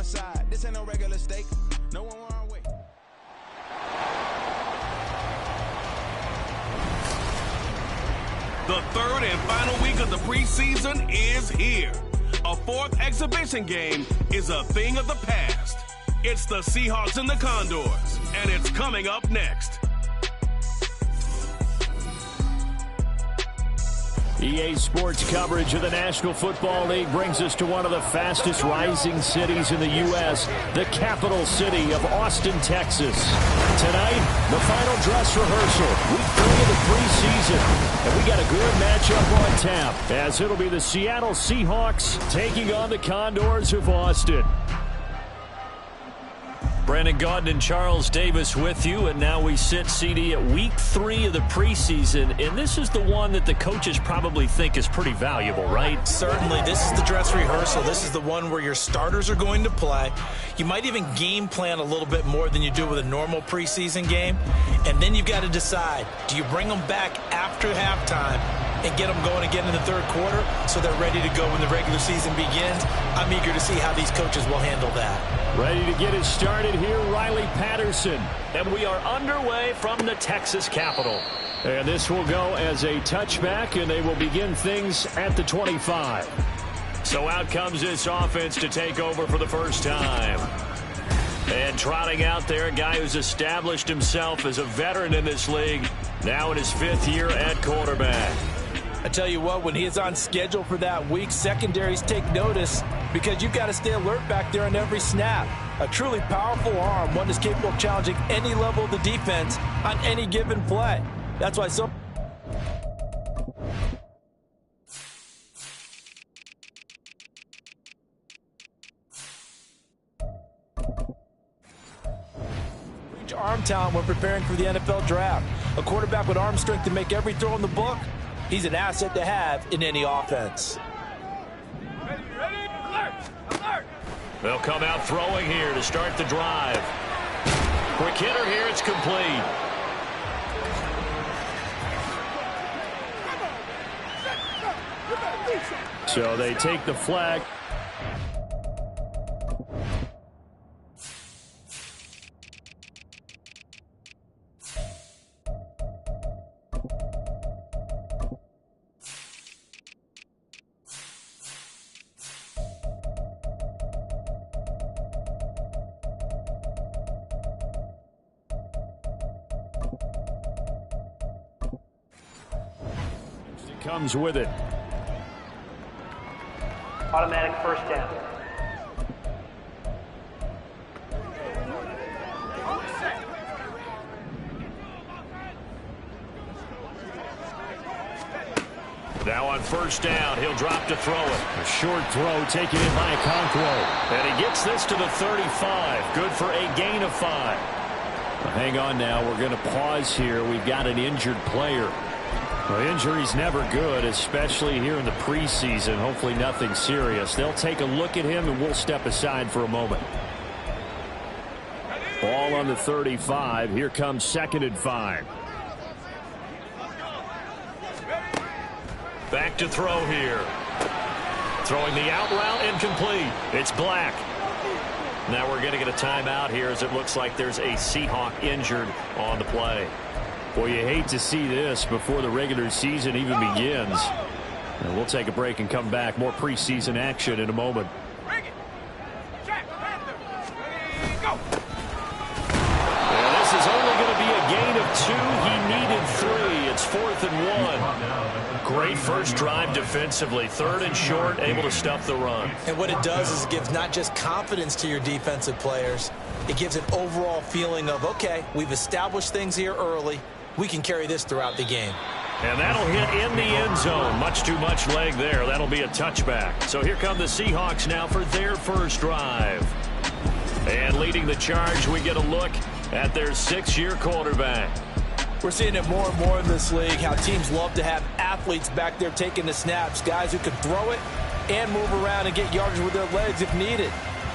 the side. This ain't no regular steak. No one wrong way. The third and final week of the preseason is here. A fourth exhibition game is a thing of the past. It's the Seahawks and the Condors, and it's coming up next. EA Sports coverage of the National Football League brings us to one of the fastest rising cities in the U.S., the capital city of Austin, Texas. Tonight, the final dress rehearsal, week 3 of the preseason. And we got a good matchup on tap, as it'll be the Seattle Seahawks taking on the Condors of Austin. Brandon Gaudin and Charles Davis with you, and now we sit, CD, at week 3 of the preseason, and this is the one that the coaches probably think is pretty valuable, right? Certainly. This is the dress rehearsal. This is the one where your starters are going to play. You might even game plan a little bit more than you do with a normal preseason game, and then you've got to decide, do you bring them back after halftime and get them going again in the third quarter so they're ready to go when the regular season begins? I'm eager to see how these coaches will handle that. Ready to get it started here, Riley Patterson. And we are underway from the Texas Capitol. And this will go as a touchback, and they will begin things at the 25. So out comes this offense to take over for the first time. And trotting out there, a guy who's established himself as a veteran in this league, now in his 5th year at quarterback. I tell you what, when he is on schedule for that week, secondaries take notice because you've got to stay alert back there on every snap. A truly powerful arm, one that's capable of challenging any level of the defense on any given play. That's why so... reach arm talent when preparing for the NFL draft. A quarterback with arm strength to make every throw in the book, he's an asset to have in any offense. Ready, alert, alert. They'll come out throwing here to start the drive. Quick hitter here, it's complete. So they take the flag. Comes with it. Automatic first down. Now on first down, he'll drop to throw it. A short throw taken in by Okonkwo. And he gets this to the 35. Good for a gain of 5. Well, hang on now. We're going to pause here. We've got an injured player. Well, injury's never good, especially here in the preseason. Hopefully nothing serious. They'll take a look at him, and we'll step aside for a moment. Ball on the 35. Here comes 2nd and 5. Back to throw here. Throwing the out route, incomplete. It's Black. Now we're going to get a timeout here as it looks like there's a Seahawk injured on the play. Boy, you hate to see this before the regular season even begins. And we'll take a break and come back. More preseason action in a moment. And this is only going to be a gain of 2. He needed 3. It's 4th and 1. Great first drive defensively. 3rd and short, able to stuff the run. And what it does is it gives not just confidence to your defensive players, it gives an overall feeling of, okay, we've established things here early. We can carry this throughout the game. And that'll hit in the end zone. Much too much leg there. That'll be a touchback. So here come the Seahawks now for their first drive. And leading the charge, we get a look at their 6th-year quarterback. We're seeing it more and more in this league, how teams love to have athletes back there taking the snaps, guys who can throw it and move around and get yardage with their legs if needed.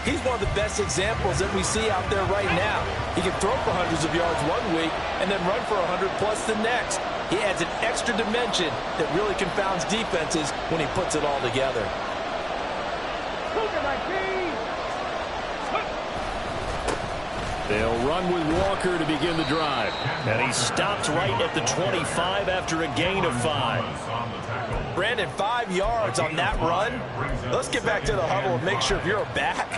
He's one of the best examples that we see out there right now. He can throw for hundreds of yards one week and then run for 100+ the next. He adds an extra dimension that really confounds defenses when he puts it all together. They'll run with Walker to begin the drive. And he stopped right at the 25 after a gain of 5. Brandon, 5 yards on that run. Let's get back to the huddle and make sure if you're a back,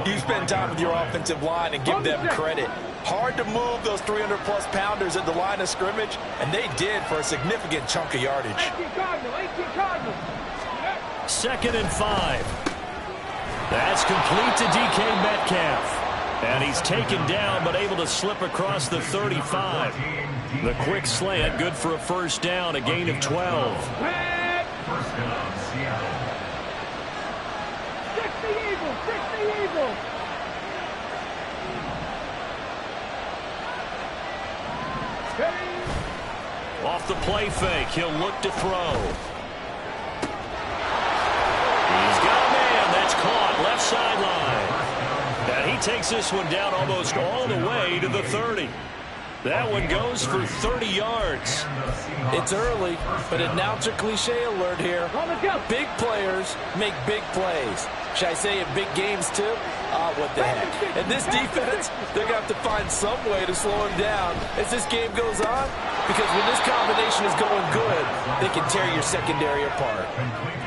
you spend time with your offensive line and give them credit. Hard to move those 300-plus pounders at the line of scrimmage, and they did for a significant chunk of yardage. 2nd and 5. That's complete to DK Metcalf. And he's taken down but able to slip across the 35. The quick slant, good for a first down, a gain of 12. First down, Seattle. 60 Eagles, 60 Eagles. Off the play fake, he'll look to throw. He's got a man, that's caught, left sideline. And he takes this one down almost all the way to the 30. That one goes for 30 yards. It's early, but announcer cliche alert here. Big players make big plays. Should I say in big games too? What the heck. And this defense, they're going to have to find some way to slow him down as this game goes on. Because when this combination is going good, they can tear your secondary apart.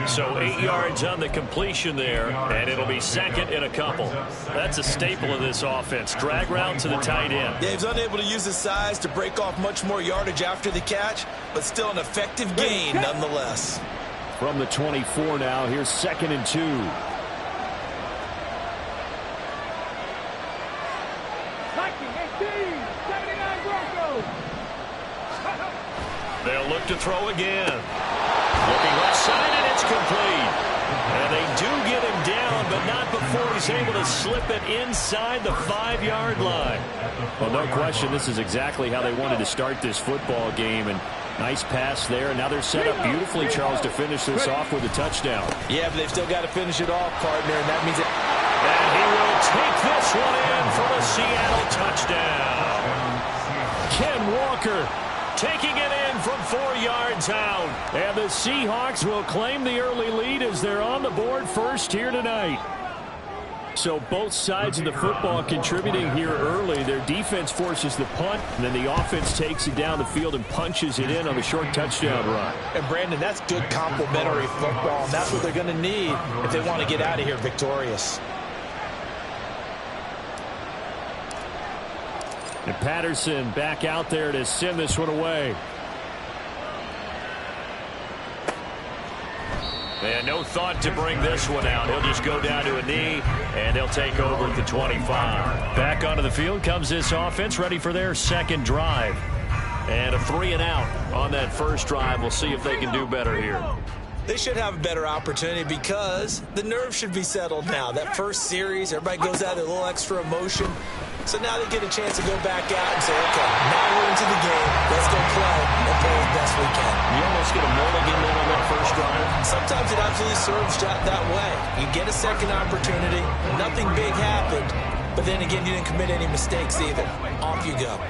So 8 yards on the completion there, and it'll be 2nd and a couple. That's a staple of this offense. Drag route to the tight end. Yeah, he's unable to use his size to break off much more yardage after the catch, but still an effective gain nonetheless. From the 24 now, here's 2nd and 2. They'll look to throw again. Looking left side, and it's complete. And they do get him down, but not before he's able to slip it inside the 5-yard line. Well, no question, this is exactly how they wanted to start this football game. And nice pass there. And now they're set up beautifully, Charles, to finish this off with a touchdown. Yeah, but they've still got to finish it off, partner, and that means it. And he will take this one in for a Seattle touchdown. Ken Walker taking it in from 4 yards out. And the Seahawks will claim the early lead as they're on the board first here tonight. So both sides of the football contributing here early. Their defense forces the punt, and then the offense takes it down the field and punches it in on the short touchdown run. And, Brandon, that's good complementary football, and that's what they're going to need if they want to get out of here victorious. And Patterson back out there to send this one away. And no thought to bring this one out. He'll just go down to a knee, and they'll take over at the 25. Back onto the field comes this offense, ready for their second drive. And a 3-and-out on that first drive. We'll see if they can do better here. They should have a better opportunity because the nerves should be settled now. That first series, everybody goes out with a little extra emotion. So now they get a chance to go back out and say, okay, now we're into the game. Let's go play and play as best we can. You almost get a mulligan in on that first drive. Sometimes it absolutely serves that way. You get a second opportunity. Nothing big happened. But then again, you didn't commit any mistakes either. Off you go.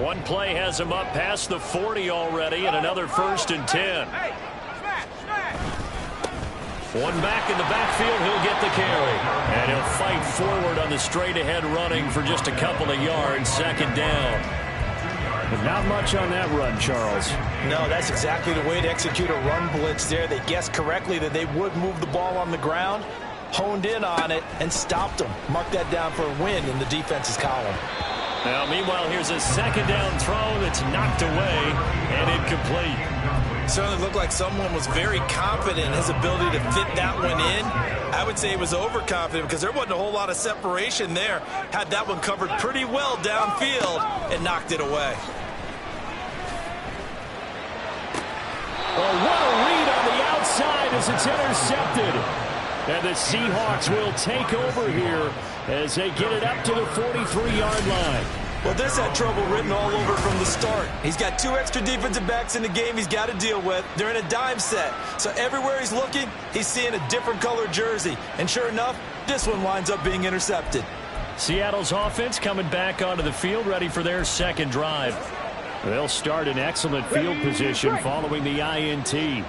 One play has him up past the 40 already, and another 1st and 10. One back in the backfield, he'll get the carry. And he'll fight forward on the straight-ahead running for just a couple of yards, 2nd down. But not much on that run, Charles. No, that's exactly the way to execute a run blitz there. They guessed correctly that they would move the ball on the ground, honed in on it, and stopped them. Mark that down for a win in the defense's column. Now, meanwhile, here's a 2nd down throw that's knocked away and incomplete. Certainly looked like someone was very confident in his ability to fit that one in. I would say he was overconfident because there wasn't a whole lot of separation there. Had that one covered pretty well downfield and knocked it away. Well, what a read on the outside as it's intercepted. And the Seahawks will take over here as they get it up to the 43-yard line. Well, this had trouble written all over from the start. He's got 2 extra defensive backs in the game he's got to deal with. They're in a dime set. So everywhere he's looking, he's seeing a different color jersey. And sure enough, this one winds up being intercepted. Seattle's offense coming back onto the field, ready for their second drive. They'll start in excellent field position following the INT.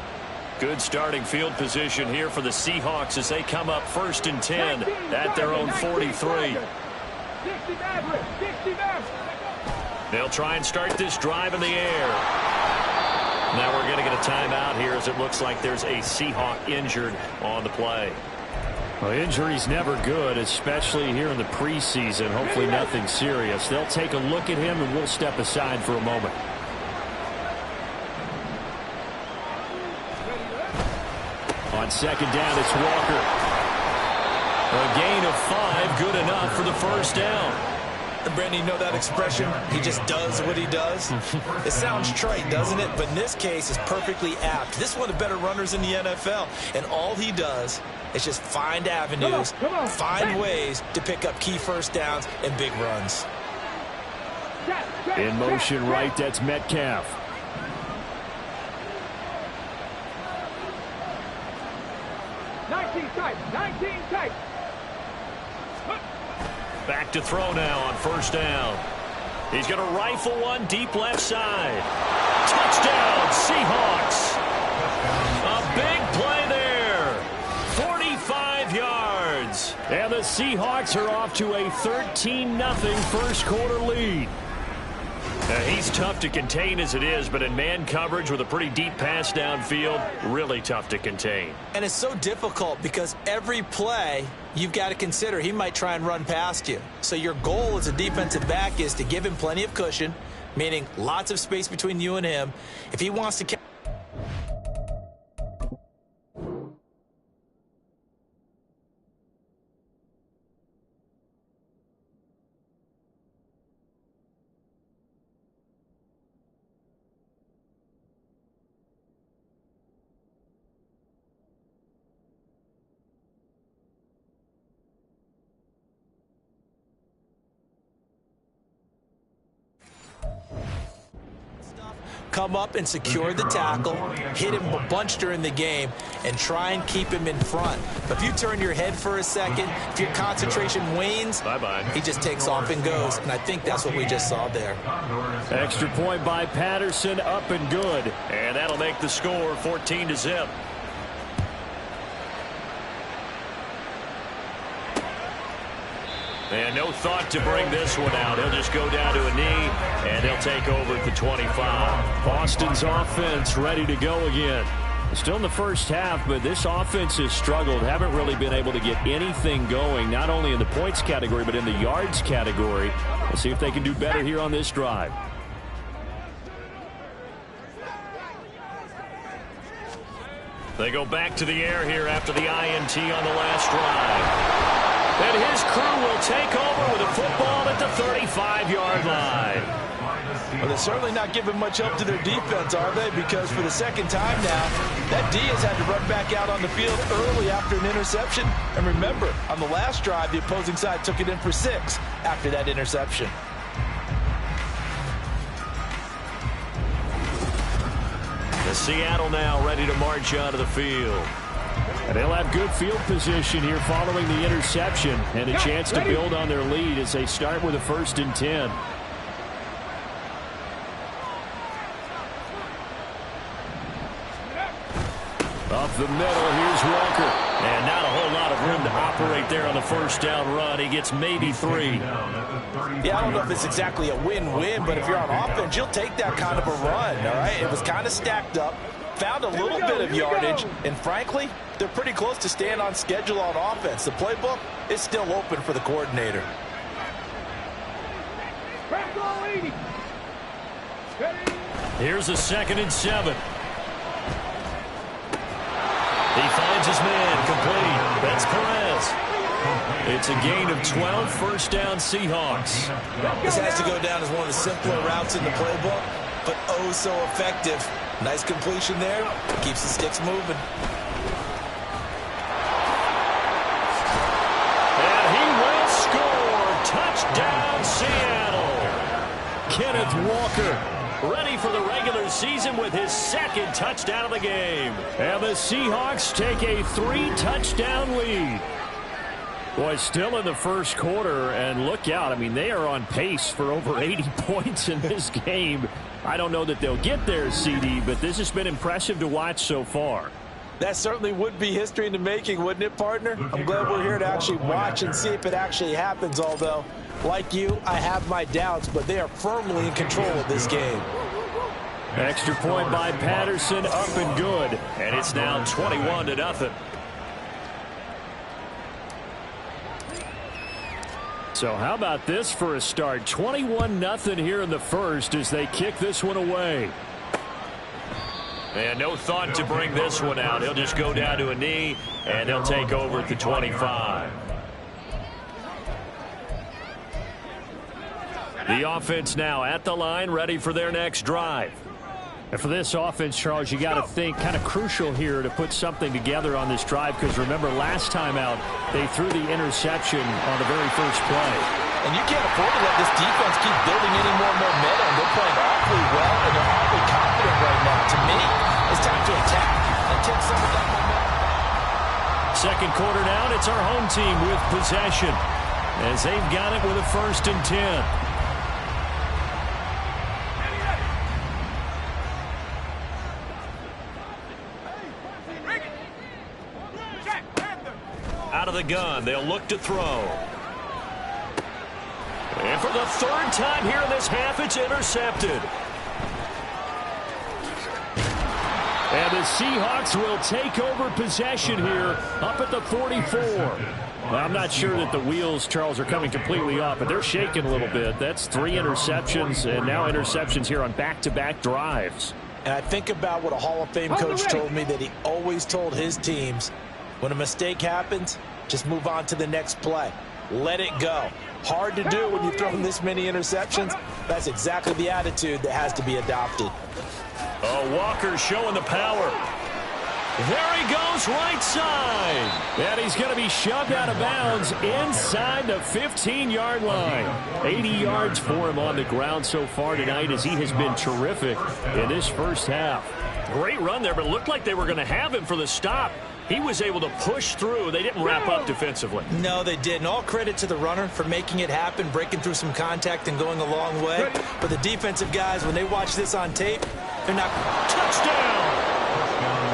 Good starting field position here for the Seahawks as they come up 1st and 10 at their own 43. They'll try and start this drive in the air. Now we're going to get a timeout here as it looks like there's a Seahawk injured on the play. Well, injury's never good, especially here in the preseason. Hopefully nothing serious. They'll take a look at him, and we'll step aside for a moment. On second down, it's Walker. A gain of 5, good enough for the first down. Brandon, you know that expression? He just does what he does. It sounds trite, doesn't it? But in this case, it's perfectly apt. This is one of the better runners in the NFL, and all he does is just find avenues, find ways to pick up key first downs and big runs. In motion right, that's Metcalf. Back to throw now on first down. He's going to rifle one deep left side. Touchdown, Seahawks. A big play there. 45 yards. And the Seahawks are off to a 13-0 first quarter lead. He's tough to contain as it is, but in man coverage with a pretty deep pass downfield, really tough to contain. And it's so difficult because every play you've got to consider he might try and run past you. So your goal as a defensive back is to give him plenty of cushion, meaning lots of space between you and him. If he wants to come up and secure the tackle, hit him a bunch during the game, and try and keep him in front. But if you turn your head for a second, if your concentration wanes, he just takes off and goes. And I think that's what we just saw there. Extra point by Patterson, up and good. And that'll make the score 14-0. And no thought to bring this one out. He'll just go down to a knee, and he'll take over at the 25. Boston's offense ready to go again. Still in the first half, but this offense has struggled. Haven't really been able to get anything going, not only in the points category, but in the yards category. We'll see if they can do better here on this drive. They go back to the air here after the INT on the last drive. And his crew will take over with a football at the 35-yard line. Well, they're certainly not giving much help to their defense, are they? Because for the second time now, that D has had to run back out on the field early after an interception. And remember, on the last drive, the opposing side took it in for 6 after that interception. The Seattle now ready to march out of the field. And they'll have good field position here following the interception and a chance to build on their lead as they start with a 1st and 10. Up the middle, here's Walker. And not a whole lot of room to operate there on the first down run. He gets maybe 3. Yeah, I don't know if it's exactly a win-win, but if you're on offense, you'll take that kind of a run, all right? It was kind of stacked up. Found a little bit of yardage, and frankly, they're pretty close to staying on schedule on offense. The playbook is still open for the coordinator. Here's a 2nd and 7. He finds his man, complete. That's Perez. It's a gain of 12, first down Seahawks. This has to go down as one of the simpler routes in the playbook, but oh so effective. Nice completion there. Keeps the sticks moving. And he will score. Touchdown, Seattle. Kenneth Walker ready for the regular season with his 2nd touchdown of the game. And the Seahawks take a 3-touchdown lead. Boy, still in the first quarter, and look out. I mean, they are on pace for over 80 points in this game. I don't know that they'll get there, CD, but this has been impressive to watch so far. That certainly would be history in the making, wouldn't it, partner? I'm glad we're here to actually watch and see if it actually happens, although Like you, I have my doubts, but they are firmly in control of this game. Extra point by Patterson, up and good. And it's now 21-0. So how about this for a start? 21-0 here in the first as they kick this one away. And no thought to bring this one out. He'll just go down to a knee, and they'll take over at the 25. The offense now at the line, ready for their next drive. And for this offense, Charles, you got to think kind of crucial here to put something together on this drive, because remember last time out they threw the interception on the very first play. And you can't afford to let this defense keep building any more momentum. They're playing awfully well, and they're awfully confident right now. To me, it's time to attack and take some of that momentum. Second quarter down, it's our home team with possession as they've got it with a 1st and 10. Out of the gun, they'll look to throw. And for the 3rd time here in this half, it's intercepted. And the Seahawks will take over possession here up at the 44. Well, I'm not sure that the wheels, Charles, are coming completely off, but they're shaking a little bit. That's 3 interceptions, and now interceptions here on back-to-back drives. And I think about what a Hall of Fame coach told me, that he always told his teams, when a mistake happens, just move on to the next play. Let it go. Hard to do when you throw this many interceptions. That's exactly the attitude that has to be adopted. Oh, Walker showing the power. There he goes, right side. And he's going to be shoved out of bounds inside the 15-yard line. 80 yards for him on the ground so far tonight, as he has been terrific in this first half. Great run there, but it looked like they were going to have him for the stop. He was able to push through. They didn't wrap up defensively. No, they didn't. All credit to the runner for making it happen, breaking through some contact and going a long way. But the defensive guys, when they watch this on tape, they're not. Touchdown!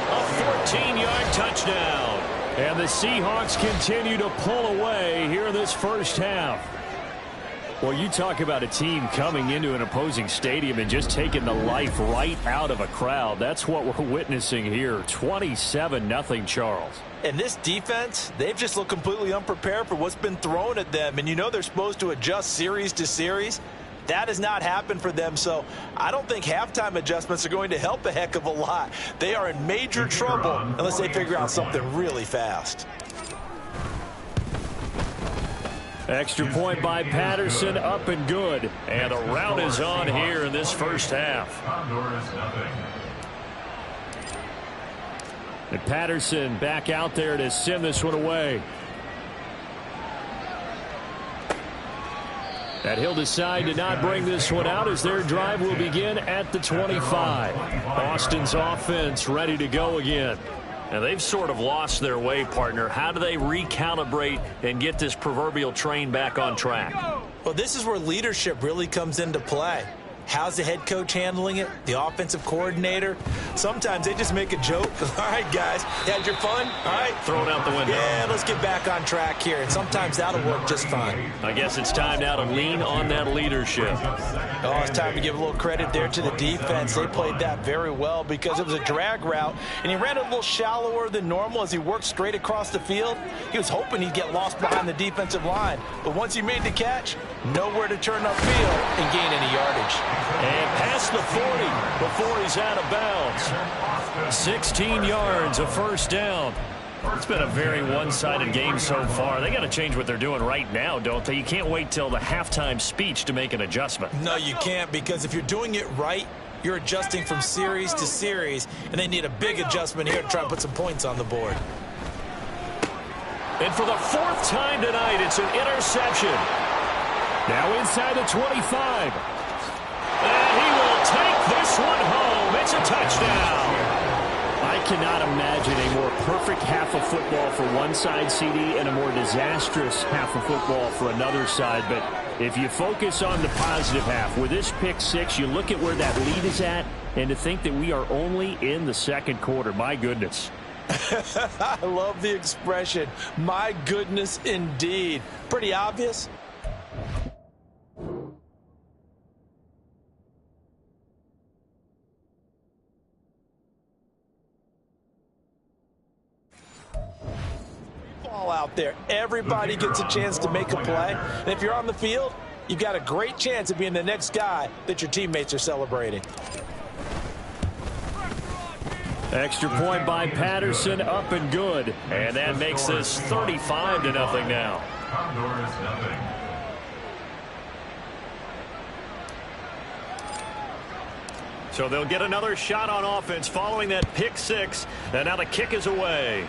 A 14-yard touchdown. And the Seahawks continue to pull away here in this first half. Well, you talk about a team coming into an opposing stadium and just taking the life right out of a crowd. That's what we're witnessing here. 27-0, Charles. And this defense, they've just looked completely unprepared for what's been thrown at them. And you know they're supposed to adjust series to series. That has not happened for them, so I don't think halftime adjustments are going to help a heck of a lot. They are in major trouble unless they figure out something really fast. Extra point by Patterson, up and good. And the rout is on here in this first half. And Patterson back out there to send this one away. And he'll decide to not bring this one out as their drive will begin at the 25. Austin's offense ready to go again. Now, they've sort of lost their way, partner. How do they recalibrate and get this proverbial train back on track? Well, this is where leadership really comes into play. How's the head coach handling it? The offensive coordinator? Sometimes they just make a joke. All right, guys, you had your fun? All right. Throw it out the window. Yeah, let's get back on track here. And sometimes that'll work just fine. I guess it's time now to lean on that leadership. Oh, it's time to give a little credit there to the defense. They played that very well because it was a drag route, and he ran a little shallower than normal as he worked straight across the field. He was hoping he'd get lost behind the defensive line, but once he made the catch, nowhere to turn upfield and gain any yardage. And past the 40 before he's out of bounds. 16 yards, a first down. It's been a very one-sided game so far. They got to change what they're doing right now, don't they? You can't wait till the halftime speech to make an adjustment. No, you can't, because if you're doing it right, you're adjusting from series to series, and they need a big adjustment here to try and put some points on the board. And for the 4th time tonight, it's an interception. Now inside the 25. And he will take this one home. It's a touchdown. I cannot imagine a more perfect half of football for one side, CD, and a more disastrous half of football for another side. But if you focus on the positive half, with this pick six, you look at where that lead is at, and to think that we are only in the second quarter. My goodness. I love the expression. My goodness, indeed. Pretty obvious. ball out there. Everybody gets a chance to make a play. And if you're on the field, you've got a great chance of being the next guy that your teammates are celebrating. Extra point by Patterson, up and good. And that makes this 35-0 now. So they'll get another shot on offense following that pick six. And now the kick is away.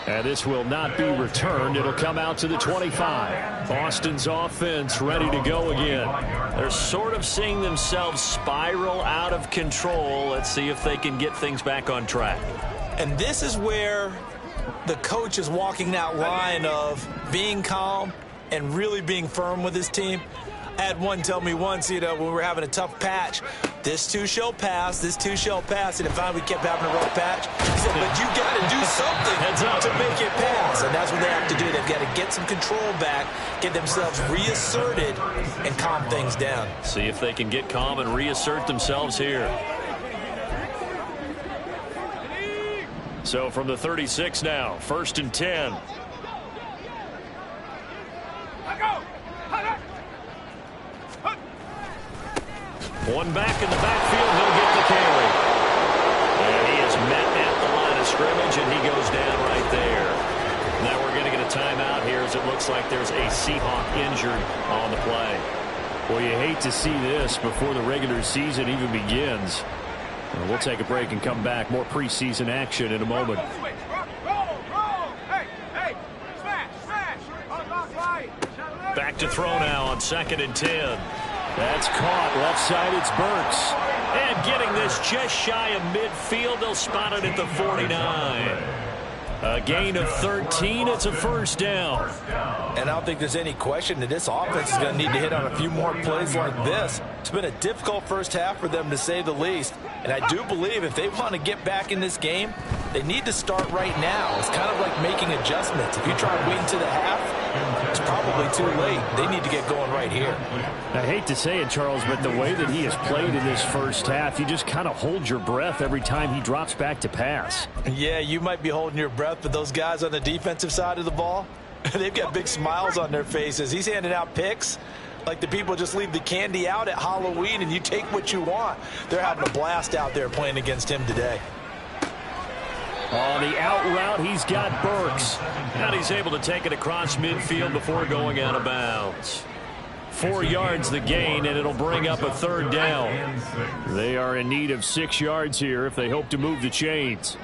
And this will not be returned. It'll come out to the 25. Boston's offense ready to go again. They're sort of seeing themselves spiral out of control. Let's see if they can get things back on track. And this is where the coach is walking that line of being calm and really being firm with his team. I had one tell me once, when we were having a tough patch, this too shall pass, this too shall pass. And finally we kept having a rough patch. He said, but you got to do something to make it pass. And that's what they have to do. They've got to get some control back, get themselves reasserted, and calm things down. See if they can get calm and reassert themselves here. So from the 36 now, 1st and 10. One back in the backfield, he'll get the carry. And he is met at the line of scrimmage, and he goes down right there. Now we're going to get a timeout here as it looks like there's a Seahawk injured on the play. Well, you hate to see this before the regular season even begins. We'll take a break and come back. More preseason action in a moment. Back to throw now on 2nd and 10. That's caught. Left side, it's Burks. And getting this just shy of midfield. They'll spot it at the 49. A gain of 13. It's a first down. And I don't think there's any question that this offense is going to need to hit on a few more plays like this. It's been a difficult first half for them, to say the least. And I do believe if they want to get back in this game, they need to start right now. It's kind of like making adjustments. If you try waiting to the half, it's probably too late. They need to get going right here. I hate to say it, Charles, but the way that he has played in this first half, you just kind of hold your breath every time he drops back to pass. Yeah, you might be holding your breath, but those guys on the defensive side of the ball, they've got big smiles on their faces. He's handing out picks like the people just leave the candy out at Halloween and you take what you want. They're having a blast out there playing against him today. On the out route, he's got Burks. And he's able to take it across midfield before going out of bounds. 4 yards the gain, and it'll bring up a 3rd down. They are in need of 6 yards here if they hope to move the chains.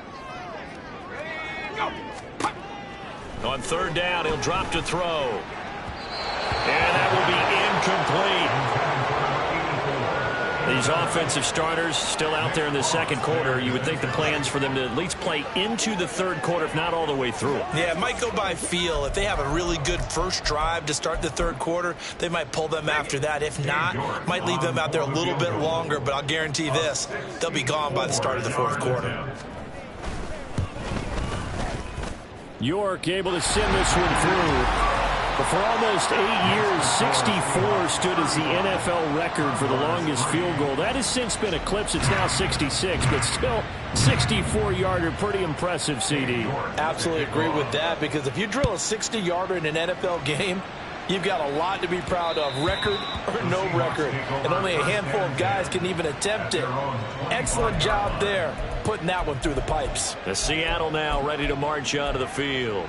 On 3rd down, he'll drop to throw. And that will be incomplete. These offensive starters still out there in the 2nd quarter. You would think the plans for them to at least play into the 3rd quarter, if not all the way through. Yeah, it might go by feel. If they have a really good first drive to start the 3rd quarter, they might pull them after that. If not, might leave them out there a little bit longer, but I'll guarantee this, they'll be gone by the start of the 4th quarter. York able to send this one through. But for almost 8 years, 64 stood as the NFL record for the longest field goal. That has since been eclipsed. It's now 66, but still 64-yarder. Pretty impressive, CD. Absolutely agree with that, because if you drill a 60-yarder in an NFL game, you've got a lot to be proud of, record or no record. And only a handful of guys can even attempt it. Excellent job there, putting that one through the pipes. The Seattle now ready to march out of the field.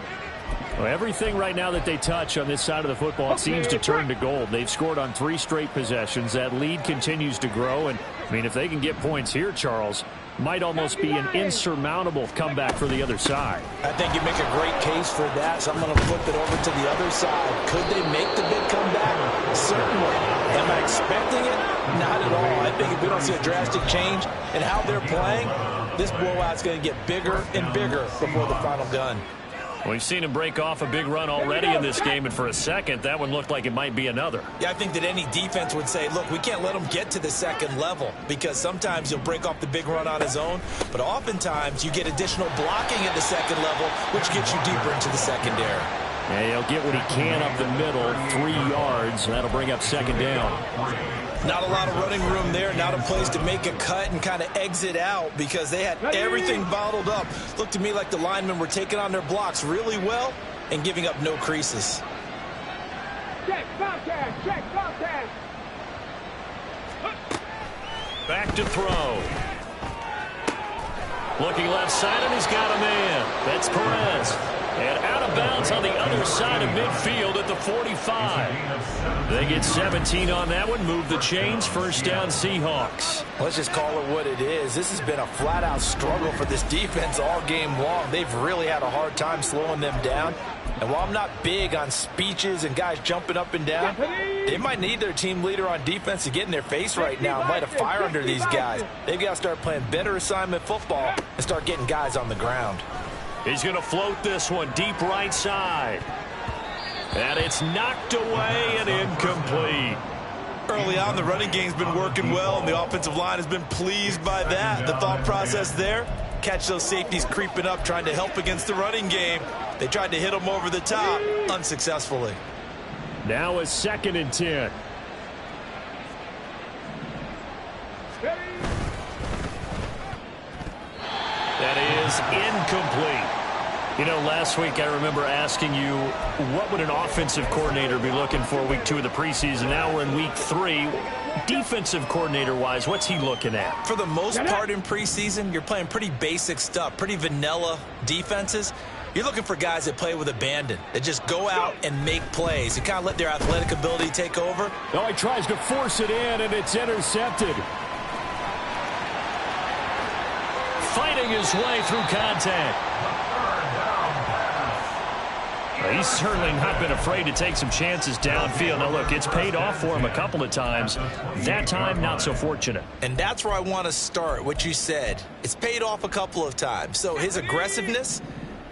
Well, everything right now that they touch on this side of the football, it seems to turn to gold. They've scored on 3 straight possessions. That lead continues to grow. And, I mean, if they can get points here, Charles, might almost be an insurmountable comeback for the other side. I think you make a great case for that, so I'm going to flip it over to the other side. Could they make the big comeback? Certainly. Am I expecting it? Not at all. I think if we don't see a drastic change in how they're playing, this blowout's going to get bigger and bigger before the final gun. We've seen him break off a big run already in this game, and for a second, that one looked like it might be another. Yeah, I think that any defense would say, look, we can't let him get to the 2nd level, because sometimes he'll break off the big run on his own, but oftentimes you get additional blocking at the 2nd level, which gets you deeper into the secondary. And he'll get what he can up the middle, 3 yards, and that'll bring up 2nd down. Not a lot of running room there, not a place to make a cut and kind of exit out because they had everything bottled up. Looked to me like the linemen were taking on their blocks really well and giving up no creases. Check contact, check contact. Back to throw. Looking left side, and he's got a man. That's Perez. And out of bounds on the other side of midfield at the 45. They get 17 on that one. Move the chains. 1st down, Seahawks. Let's just call it what it is. This has been a flat-out struggle for this defense all game long. They've really had a hard time slowing them down. And while I'm not big on speeches and guys jumping up and down, they might need their team leader on defense to get in their face right now and light a fire under these guys. They've got to start playing better assignment football and start getting guys on the ground. He's going to float this one deep right side. And it's knocked away and incomplete. Early on, the running game's been working well, and the offensive line has been pleased by that. The thought process there, catch those safeties creeping up, trying to help against the running game. They tried to hit them over the top, unsuccessfully. Now a 2nd and 10. That is incomplete. You know, last week I remember asking you, what would an offensive coordinator be looking for week 2 of the preseason? Now we're in week 3. Defensive coordinator-wise, what's he looking at? For the most part in preseason, you're playing pretty basic stuff, pretty vanilla defenses. You're looking for guys that play with abandon, that just go out and make plays and kind of let their athletic ability take over. Oh, he tries to force it in, and it's intercepted. Fighting his way through contact. He's certainly not been afraid to take some chances downfield. Now, look, it's paid off for him a couple of times. That time, not so fortunate. And that's where I want to start, what you said. It's paid off a couple of times. So his aggressiveness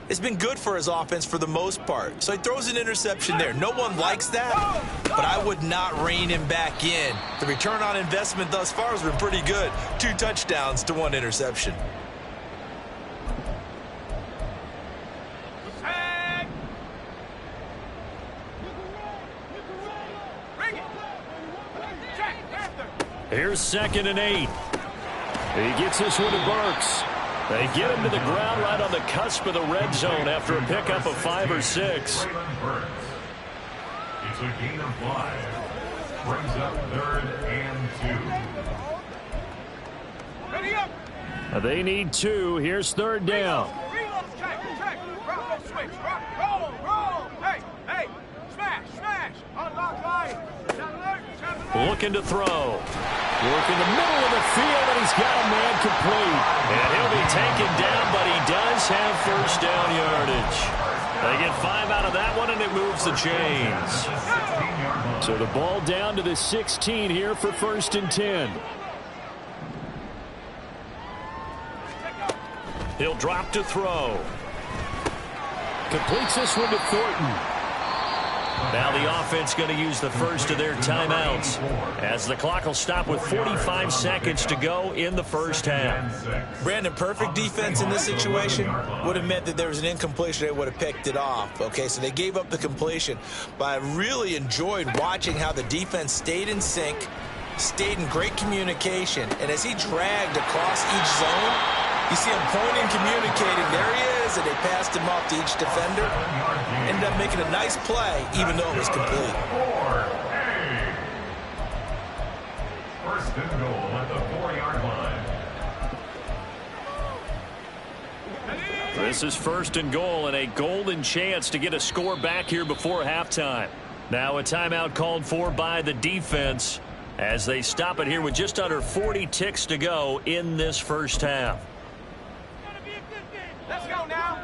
has been good for his offense for the most part. So he throws an interception there. No one likes that, but I would not rein him back in. The return on investment thus far has been pretty good. 2 touchdowns to 1 interception. Here's 2nd and 8. He gets this one to Burks. They get him to the ground right on the cusp of the red zone after a pickup of 5 or 6. It's a gain of 5. Brings up 3rd and 2. Ready up. They need 2. Here's 3rd down. Check. Roll, switch. Roll. Hey. Smash. Unlock line. Looking to throw. Work in the middle of the field, and he's got a man complete. And he'll be taken down, but he does have 1st down yardage. They get 5 out of that one, and it moves the chains. So the ball down to the 16 here for 1st and 10. He'll drop to throw. Completes this one to Thornton. Now the offense going to use the first of their timeouts as the clock will stop with 45 seconds to go in the 1st half. Brandon, perfect defense in this situation would have meant that there was an incompletion. They would have picked it off. Okay, so they gave up the completion. But I really enjoyed watching how the defense stayed in sync, stayed in great communication, and as he dragged across each zone, you see him pointing, communicating. There he is, and they passed him off to each defender. Ended up making a nice play, even though it was complete. 1st and goal at the 4-yard line. This is 1st and goal, and a golden chance to get a score back here before halftime. Now a timeout called for by the defense as they stop it here with just under 40 ticks to go in this 1st half. Let's go now.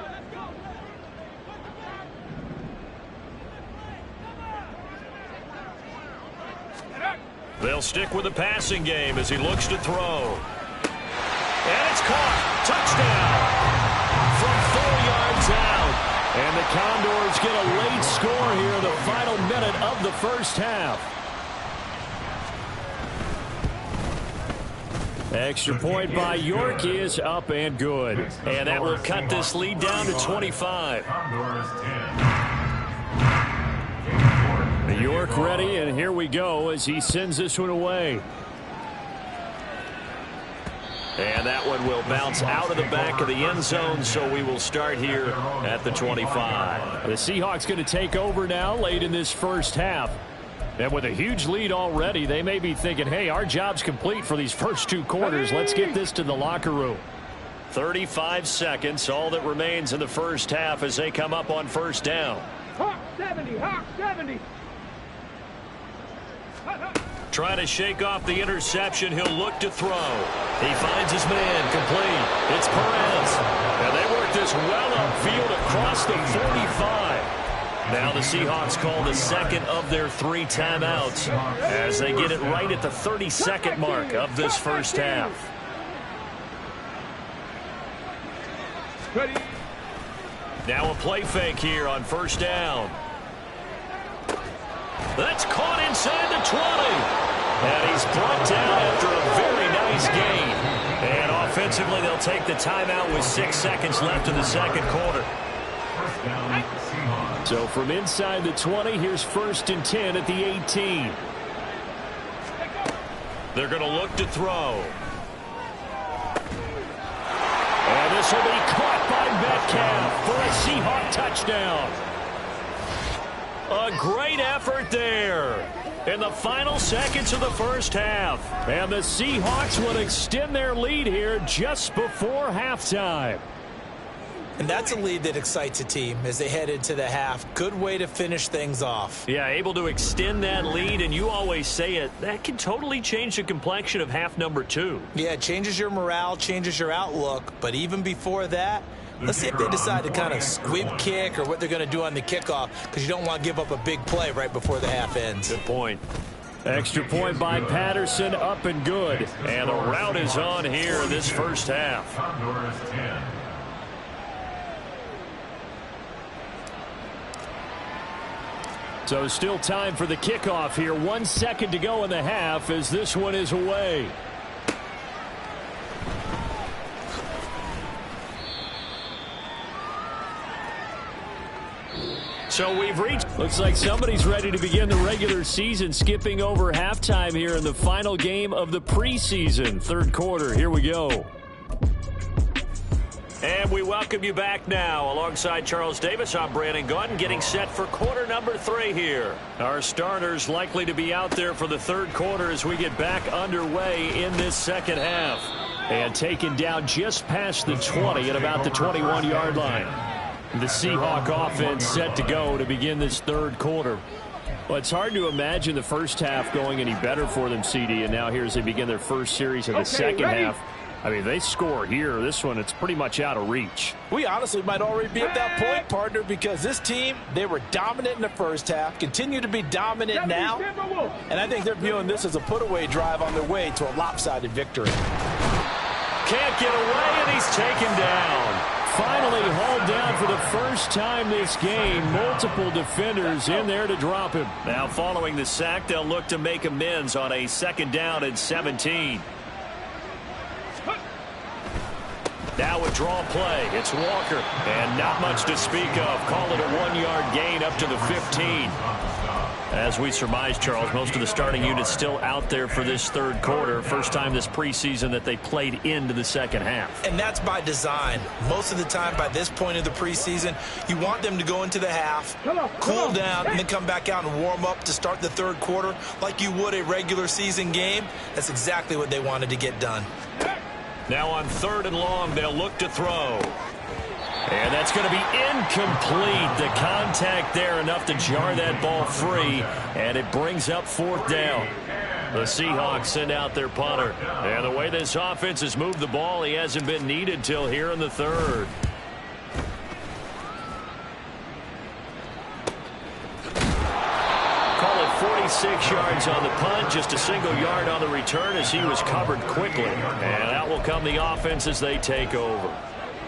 They'll stick with the passing game as he looks to throw. And it's caught. Touchdown from 4 yards out. And the Condors get a late score here in the final minute of the 1st half. Extra point by York is up and good. And that will cut this lead down to 25. York ready, and here we go as he sends this one away. And that one will bounce out of the back of the end zone, so we will start here at the 25. The Seahawks going to take over now late in this first half. And with a huge lead already, they may be thinking, hey, our job's complete for these first 2 quarters. Let's get this to the locker room. 35 seconds, all that remains in the first half as they come up on first down. Hawk 70, Hawk 70. Trying to shake off the interception. He'll look to throw. He finds his man complete. It's Perez. And they work this well upfield across the 45. Now the Seahawks call the second of their 3 timeouts as they get it right at the 30-second mark of this first half. Now a play fake here on first down. That's caught inside the 20. And he's brought down after a very nice gain. And offensively, they'll take the timeout with 6 seconds left in the second quarter. So from inside the 20, here's 1st and 10 at the 18. They're going to look to throw. And this will be caught by Metcalf for a Seahawk touchdown. A great effort there in the final seconds of the first half. And the Seahawks will extend their lead here just before halftime. And that's a lead that excites a team as they head into the half. Good way to finish things off. Yeah, able to extend that lead, and you always say it, that can totally change the complexion of half number 2. Yeah, it changes your morale, changes your outlook. But even before that, let's see if they decide to kind of squib kick or what they're going to do on the kickoff, because you don't want to give up a big play right before the half ends. Good point. Extra point by Patterson, up and good. And the route is on here in this first half. So still time for the kickoff here. 1 second to go in the half as this one is away. So we've reached. Looks like somebody's ready to begin the regular season, skipping over halftime here in the final game of the preseason. 3rd quarter. Here we go. And we welcome you back now. Alongside Charles Davis, I'm Brandon Gunn, getting set for quarter number 3 here. Our starters likely to be out there for the 3rd quarter as we get back underway in this second half. And taken down just past the 20 at about the 21-yard line. The Seahawk offense set to go to begin this 3rd quarter. Well, it's hard to imagine the first half going any better for them, CD, and now here as they begin their first series of the second half. I mean, they score here. This one, it's pretty much out of reach. We honestly might already be at that point, partner, because this team, they were dominant in the first half, continue to be dominant now, and I think they're viewing this as a put-away drive on their way to a lopsided victory. Can't get away, and he's taken down. Finally hauled down for the first time this game. Multiple defenders in there to drop him. Now following the sack, they'll look to make amends on a 2nd down and 17. Now a draw play. It's Walker. And not much to speak of. Call it a 1-yard gain up to the 15. As we surmise, Charles, most of the starting units still out there for this 3rd quarter. First time this preseason that they played into the second half. And that's by design. Most of the time by this point of the preseason, you want them to go into the half, cool down, and then come back out and warm up to start the 3rd quarter like you would a regular season game. That's exactly what they wanted to get done. Now on 3rd and long, they'll look to throw. And that's going to be incomplete. The contact there enough to jar that ball free, and it brings up 4th down. The Seahawks send out their punter. And the way this offense has moved the ball, he hasn't been needed till here in the 3rd. Call it 46 yards on the punt, just a single yard on the return as he was covered quickly. And out will come the offense as they take over.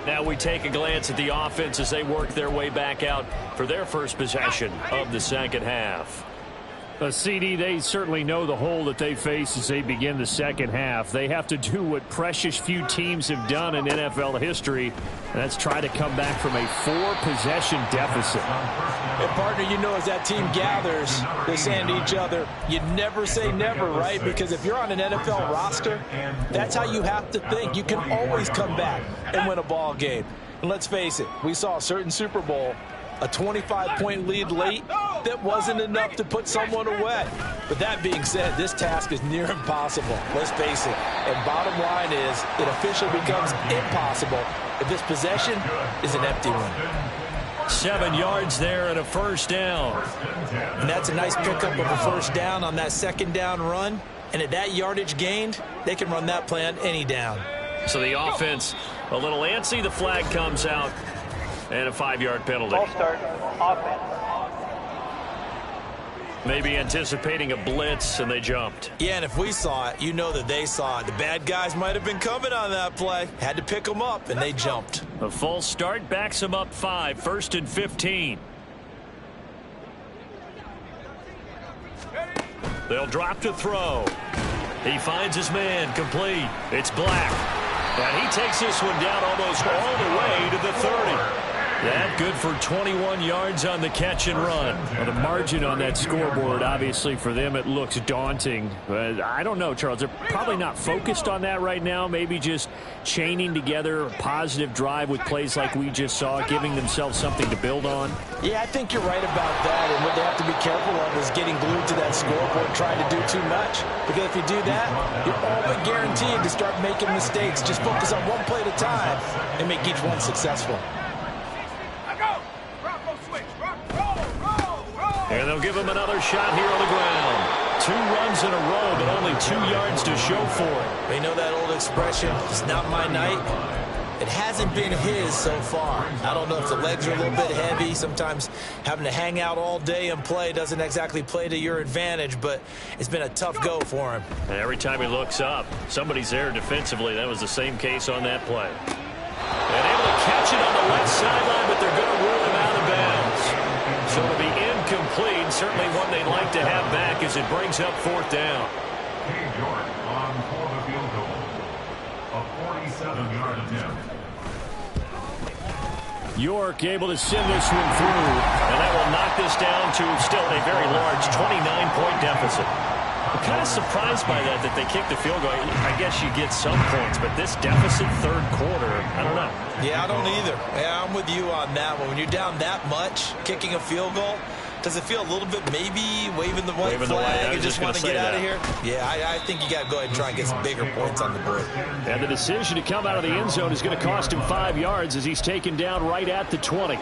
Now we take a glance at the offense as they work their way back out for their first possession of the second half. CD, they certainly know the hole that they face as they begin the second half. They have to do what precious few teams have done in NFL history, and that's try to come back from a 4-possession deficit. And partner, you know, as that team gathers, they're saying to each other, you never say never, right? Because if you're on an NFL roster, that's how you have to think. You can always come back and win a ball game. And let's face it, we saw a certain Super Bowl, a 25-point lead late, that wasn't enough to put someone away. But that being said, this task is near impossible. Let's face it. And bottom line is, it officially becomes impossible if this possession is an empty one. 7 yards there and a first down. And that's a nice pickup of a first down on that second down run. And at that yardage gained, they can run that play on any down. So the offense a little antsy. The flag comes out. And a 5-yard penalty. Ball start, offense. Maybe anticipating a blitz, and they jumped. Yeah, and if we saw it, you know that they saw it. The bad guys might have been coming on that play. Had to pick them up, and they jumped. A false start backs them up 5. 1st and 15. They'll drop to throw. He finds his man, complete. It's Black. And he takes this one down almost all the way to the 30. That good for 21 yards on the catch and run. Well, the margin on that scoreboard, obviously for them it looks daunting. But I don't know, Charles. They're probably not focused on that right now. Maybe just chaining together a positive drive with plays like we just saw, giving themselves something to build on. Yeah, I think you're right about that. And what they have to be careful of is getting glued to that scoreboard, trying to do too much. Because if you do that, you're all but guaranteed to start making mistakes. Just focus on one play at a time and make each one successful. And they'll give him another shot here on the ground. 2 runs in a row, but only 2 yards to show for it. They know that old expression, it's not my night. It hasn't been his so far. I don't know if the legs are a little bit heavy. Sometimes having to hang out all day and play doesn't exactly play to your advantage, but it's been a tough go for him. And every time he looks up, somebody's there defensively. That was the same case on that play. And able to catch it on the left sideline, but they're going to rule him out of bounds. So it'll be incomplete. Certainly one they'd like to have back as it brings up 4th down. Cade York on for the field goal. A 47-yard attempt. York able to send this one through. And that will knock this down to still a very large 29-point deficit. I'm kind of surprised by that they kicked the field goal. I guess you get some points, but this deficit 3rd quarter, I don't know. Yeah, I don't either. Yeah, I'm with you on that one. When you're down that much, kicking a field goal, does it feel a little bit maybe waving the white flag and just want to get out of here? Yeah, I think you got to go ahead and try and get some bigger points on the board. And the decision to come out of the end zone is going to cost him 5 yards as he's taken down right at the 20.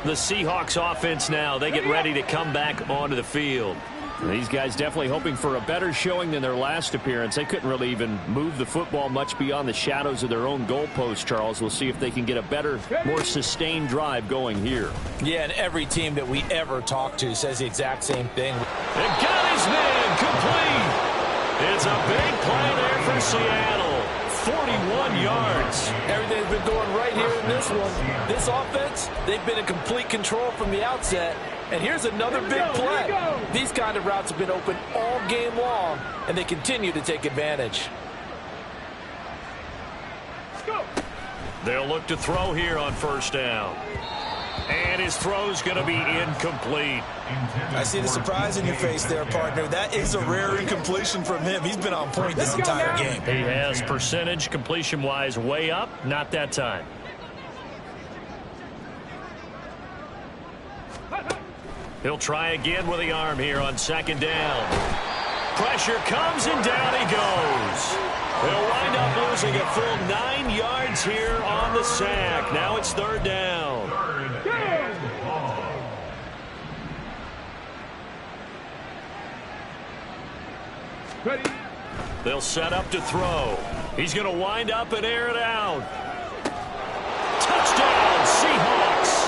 The Seahawks offense now, they get ready to come back onto the field. These guys definitely hoping for a better showing than their last appearance. They couldn't really even move the football much beyond the shadows of their own goalpost, Charles. We'll see if they can get a better, more sustained drive going here. Yeah, and every team that we ever talk to says the exact same thing. And got his man complete. It's a big play there for Seattle. 41 yards. Everything's been going right here in this one. This offense, they've been in complete control from the outset. And here's another big play. These kind of routes have been open all game long, and they continue to take advantage. They'll look to throw here on 1st down. And his throw's going to be incomplete. I see the surprise in your face there, partner. That is a rare incompletion from him. He's been on point this entire game. He has percentage completion-wise way up. Not that time. He'll try again with the arm here on 2nd down. Pressure comes and down he goes. They'll wind up losing a full 9 yards here on the sack. Now it's 3rd down. Ready. They'll set up to throw. He's going to wind up and air it out. Touchdown, Seahawks.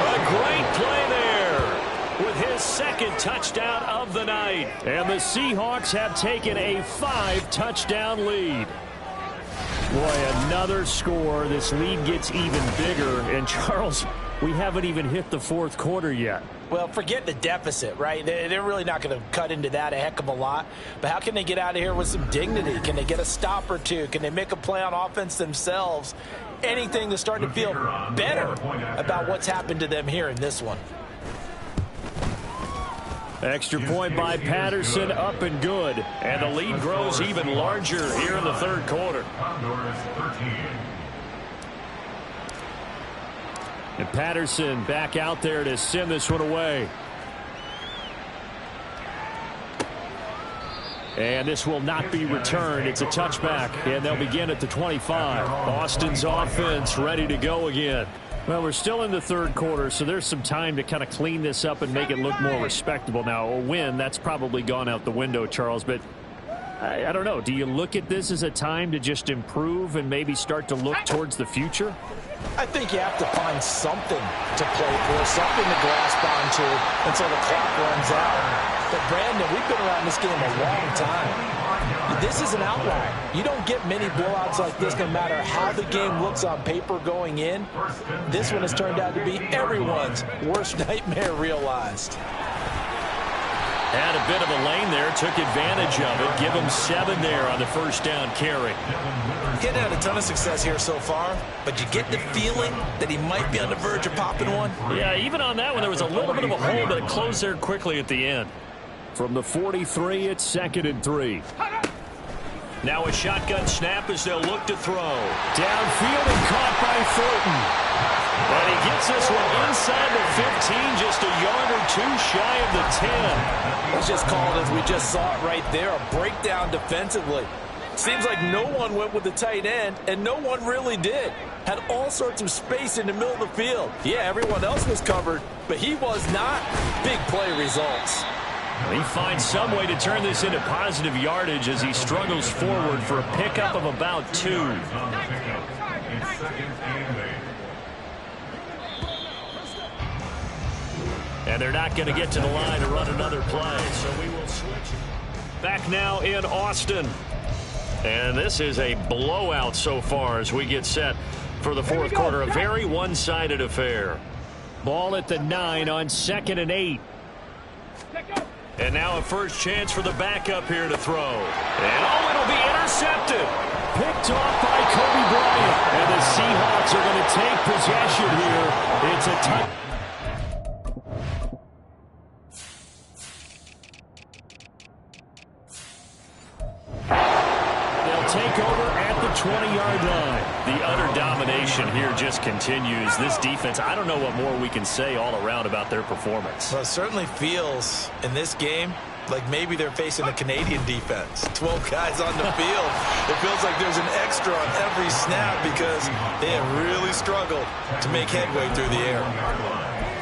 A great play there with his 2nd touchdown of the night. And the Seahawks have taken a 5-touchdown lead. Boy, another score. This lead gets even bigger. And, Charles, we haven't even hit the 4th quarter yet. Well, forget the deficit, right? They're really not going to cut into that a heck of a lot. But how can they get out of here with some dignity? Can they get a stop or two? Can they make a play on offense themselves? Anything to start to feel better about what's happened to them here in this one. Extra point by Patterson, up and good. And the lead grows even larger here in the third quarter. And Patterson back out there to send this one away. And this will not be returned. It's a touchback, and they'll begin at the 25. Boston's offense ready to go again. Well, we're still in the third quarter, so there's some time to kind of clean this up and make it look more respectable. Now, a win, that's probably gone out the window, Charles, but I don't know. Do you look at this as a time to just improve and maybe start to look towards the future? I think you have to find something to play for, something to grasp onto until the clock runs out. But, Brandon, we've been around this game a long time. This is an outlier. You don't get many blowouts like this no matter how the game looks on paper going in. This one has turned out to be everyone's worst nightmare realized. Had a bit of a lane there, took advantage of it. Give him 7 there on the first down carry. He hadn't had a ton of success here so far, but you get the feeling that he might be on the verge of popping one. Yeah, even on that one, there was a little bit of a hole, but it closed there quickly at the end. From the 43, it's 2nd and 3. Now a shotgun snap as they'll look to throw. Downfield and caught by Thornton. And he gets this one inside the 15, just a yard or two shy of the 10. It's just called, as we just saw it right there, a breakdown defensively. Seems like no one went with the tight end, and no one really did. Had all sorts of space in the middle of the field. Yeah, everyone else was covered, but he was not. Big play results. He finds some way to turn this into positive yardage as he struggles forward for a pickup of about 2. And they're not going to get to the line to run another play, so we will switch. Back now in Austin. And this is a blowout so far as we get set for the fourth quarter. A very one-sided affair. Ball at the 9 on 2nd and 8. And now a first chance for the backup here to throw. And oh, it'll be intercepted. Picked off by Kobe Bryant. And the Seahawks are going to take possession here. It's a touchdown. Take over at the 20-yard line. The utter domination here just continues. This defense, I don't know what more we can say all around about their performance. Well, it certainly feels in this game like maybe they're facing a Canadian defense. 12 guys on the field. It feels like there's an extra on every snap because they have really struggled to make headway through the air.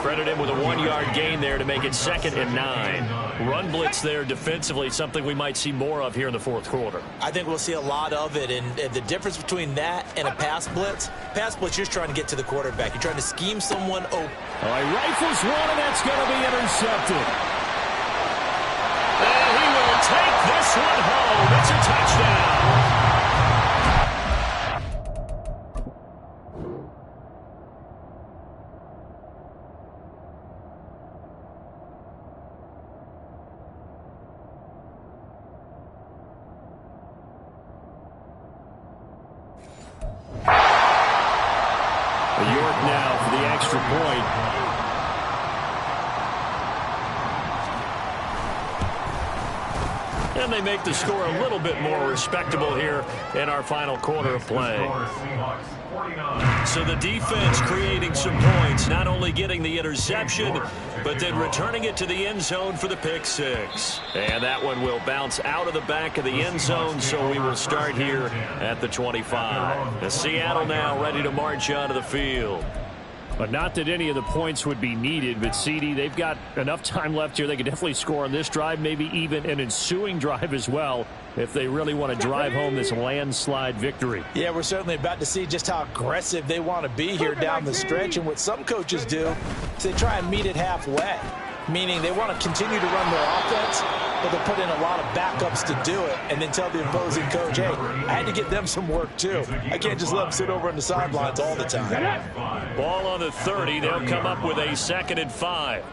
Credit him with a 1-yard gain there to make it 2nd and 9. Run blitz there defensively, something we might see more of here in the fourth quarter. I think we'll see a lot of it, and the difference between that and a pass blitz, you're just trying to get to the quarterback. You're trying to scheme someone open. All right, rifles one, and that's going to be intercepted. And he will take this one home. It's a touchdown. York now for the extra point. And they make the score a little bit more respectable here in our final quarter of play. So the defense creating some points, not only getting the interception, but then returning it to the end zone for the pick 6. And that one will bounce out of the back of the end zone, so we will start here at the 25. The Seattle now ready to march onto the field. But not that any of the points would be needed, but CD, they've got enough time left here. They could definitely score on this drive, maybe even an ensuing drive as well, if they really want to drive home this landslide victory. Yeah, we're certainly about to see just how aggressive they want to be here down the stretch. And what some coaches do is they try and meet it halfway, meaning they want to continue to run their offense, but they'll put in a lot of backups to do it and then tell the opposing coach, hey, I had to get them some work too. I can't just let them sit over on the sidelines all the time. Ball on the 30. They'll come up with a 2nd and 5.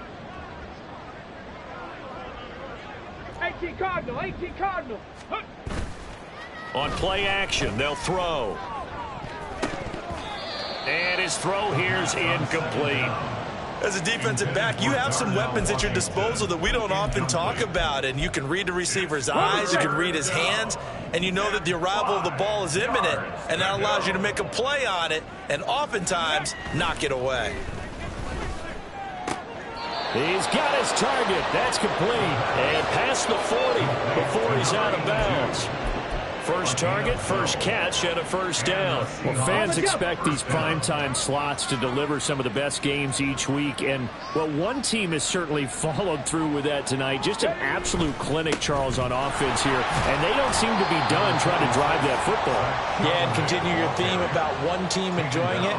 18 Cardinal, 18 Cardinal. On play action, they'll throw. And his throw here's incomplete. As a defensive back, you have some weapons at your disposal that we don't often talk about. And you can read the receiver's eyes, you can read his hands, and you know that the arrival of the ball is imminent. And that allows you to make a play on it and oftentimes knock it away. He's got his target. That's complete. And past the 40 before he's out of bounds. First target, first catch, and a first down. Well, fans expect these primetime slots to deliver some of the best games each week. And, well, one team has certainly followed through with that tonight. Just an absolute clinic, Charles, on offense here. And they don't seem to be done trying to drive that football. Yeah, and continue your theme about one team enjoying it.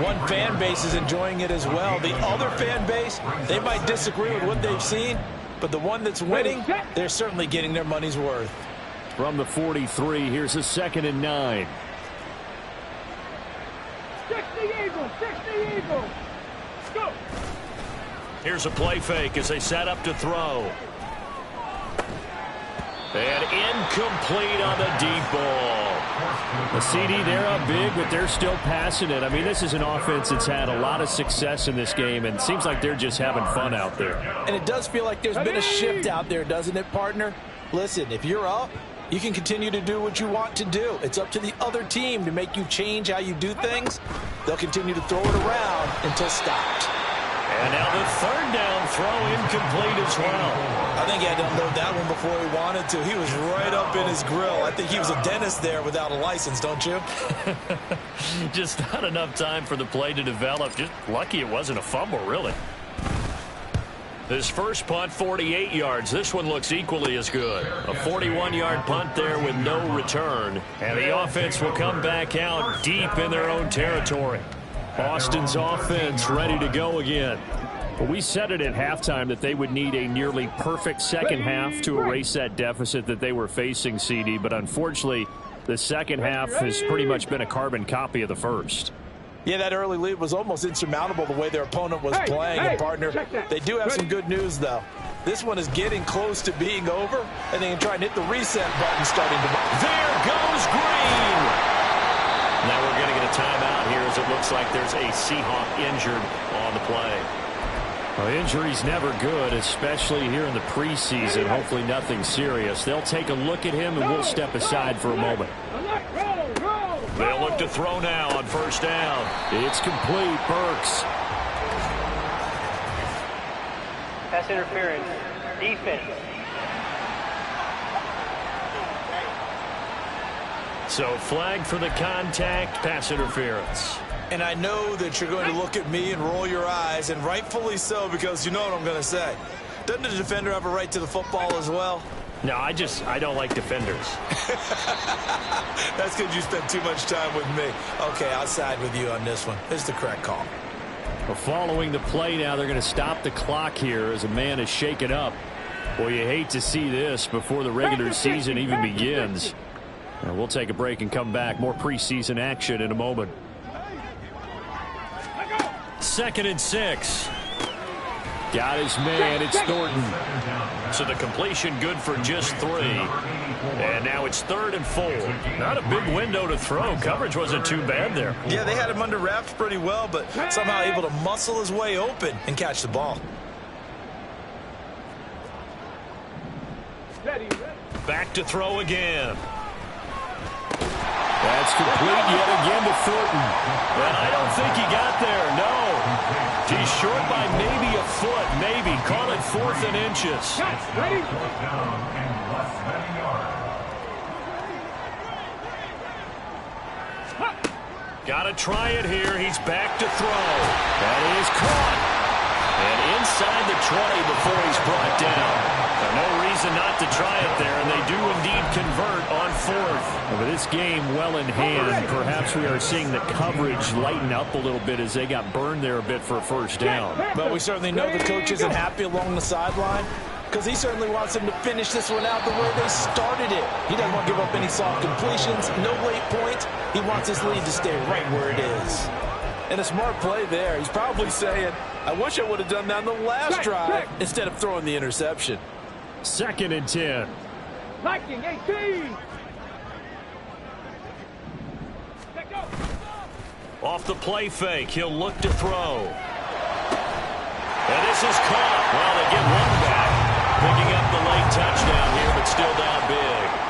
One fan base is enjoying it as well. The other fan base, they might disagree with what they've seen, but the one that's winning, they're certainly getting their money's worth. From the 43, here's a 2nd and 9. 60 Eagles, 60 Eagles. Go. Here's a play fake as they set up to throw. And incomplete on the deep ball. The CD, they're up big, but they're still passing it. I mean, this is an offense that's had a lot of success in this game, and it seems like they're just having fun out there. And it does feel like there's been a shift out there, doesn't it, partner? Listen, if you're up, you can continue to do what you want to do. It's up to the other team to make you change how you do things. They'll continue to throw it around until stopped. And now the third down throw incomplete as well. I think he had to unload that one before he wanted to. He was right up in his grill. I think he was a dentist there without a license, don't you? Just not enough time for the play to develop. Just lucky it wasn't a fumble, really. His first punt, 48 yards. This one looks equally as good. A 41-yard punt there with no return. And the offense will come back out deep in their own territory. Boston's offense ready to go again. Well, we said it at halftime that they would need a nearly perfect second half to erase that deficit that they were facing, CD. But unfortunately, the second half has pretty much been a carbon copy of the first. Yeah, that early lead was almost insurmountable the way their opponent was playing. And, partner, they do have some good news, though. This one is getting close to being over, and they can try and hit the reset button starting to... There goes Green! Now we're going to get a timeout here as it looks like there's a Seahawk injured on the play. Well, injury's never good, especially here in the preseason. Hopefully nothing serious. They'll take a look at him, and we'll step aside for a moment. They'll look to throw now on first down. It's complete. Burks. Pass interference. Defense. So flag for the contact, pass interference. And I know that you're going to look at me and roll your eyes, and rightfully so, because you know what I'm going to say. Doesn't the defender have a right to the football as well? No, I don't like defenders. That's because you spent too much time with me. Okay, I'll side with you on this one. It's the correct call. Well, following the play now, they're going to stop the clock here as a man is shaken up. Boy, you hate to see this before the regular season even begins. We'll take a break and come back. More preseason action in a moment. 2nd and 6. Got his man. It's Thornton. So the completion good for just 3. And now it's 3rd and 4. Not a big window to throw. Coverage wasn't too bad there. Yeah, they had him under wraps pretty well, but somehow able to muscle his way open and catch the ball. Back to throw again. That's complete yet again to Thornton. But I don't think he got there, no. He's short by maybe a foot, maybe. Call it 4th and inches. Ready? Got to try it here. He's back to throw. That is caught. And inside the 20 before he's brought down. No reason not to try it there, and they do indeed convert on 4th. With this game well in hand, perhaps we are seeing the coverage lighten up a little bit as they got burned there a bit for a first down. But we certainly know the coach isn't happy along the sideline because he certainly wants them to finish this one out the way they started it. He doesn't want to give up any soft completions, no late points. He wants his lead to stay right where it is. And a smart play there. He's probably saying, I wish I would have done that on the last drive instead of throwing the interception. 2nd and 10. Liking 18. Off the play fake, he'll look to throw. And this is caught. Well, they get one back. Picking up the late touchdown here, but still down big.